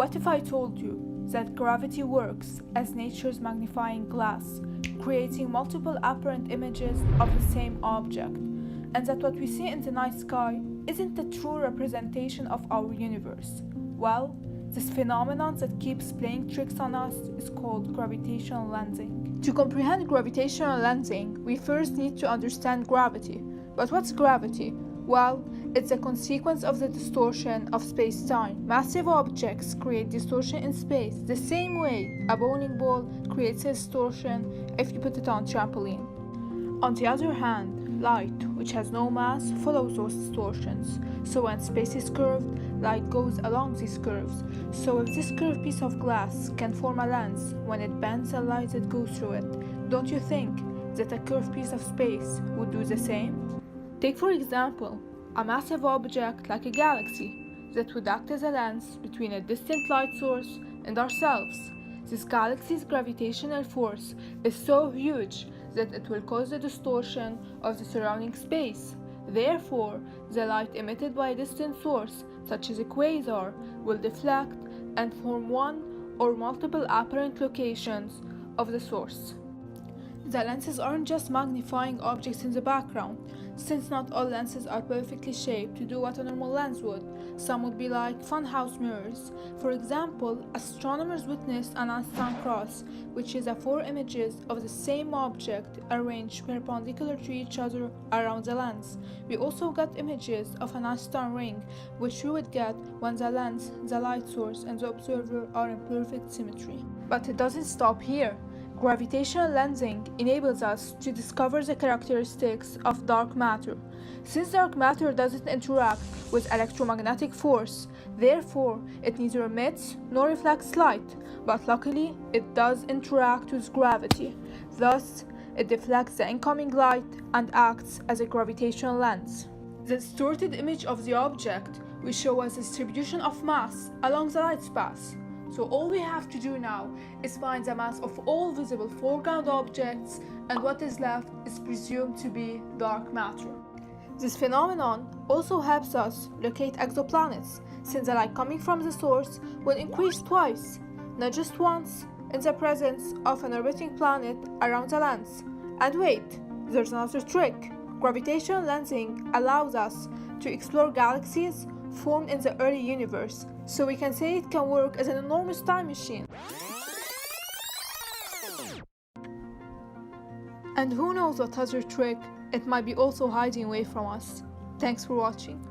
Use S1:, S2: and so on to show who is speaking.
S1: What if I told you that gravity works as nature's magnifying glass, creating multiple apparent images of the same object, and that what we see in the night sky isn't the true representation of our universe? Well, this phenomenon that keeps playing tricks on us is called gravitational lensing. To comprehend gravitational lensing, we first need to understand gravity. But what's gravity? Well, it's a consequence of the distortion of space-time. Massive objects create distortion in space the same way a bowling ball creates a distortion if you put it on a trampoline. On the other hand, light, which has no mass, follows those distortions. So when space is curved, light goes along these curves. So if this curved piece of glass can form a lens when it bends the light that goes through it, don't you think that a curved piece of space would do the same? Take for example, a massive object like a galaxy that would act as a lens between a distant light source and ourselves. This galaxy's gravitational force is so huge that it will cause the distortion of the surrounding space. Therefore, the light emitted by a distant source, such as a quasar, will deflect and form one or multiple apparent locations of the source. The lenses aren't just magnifying objects in the background, since not all lenses are perfectly shaped to do what a normal lens would. Some would be like funhouse mirrors. For example, astronomers witnessed an Einstein cross, which is 4 images of the same object arranged perpendicular to each other around the lens. We also got images of an Einstein ring, which we would get when the lens, the light source, and the observer are in perfect symmetry. But it doesn't stop here. Gravitational lensing enables us to discover the characteristics of dark matter. Since dark matter doesn't interact with electromagnetic force, therefore it neither emits nor reflects light, but luckily it does interact with gravity. Thus, it deflects the incoming light and acts as a gravitational lens. The distorted image of the object will show us the distribution of mass along the light's path. So all we have to do now is find the mass of all visible foreground objects, and what is left is presumed to be dark matter. This phenomenon also helps us locate exoplanets, since the light coming from the source will increase twice, not just once, in the presence of an orbiting planet around the lens. And wait, there's another trick. Gravitational lensing allows us to explore galaxies formed in the early universe, so we can say it can work as an enormous time machine. And who knows what other trick it might be also hiding away from us. Thanks for watching.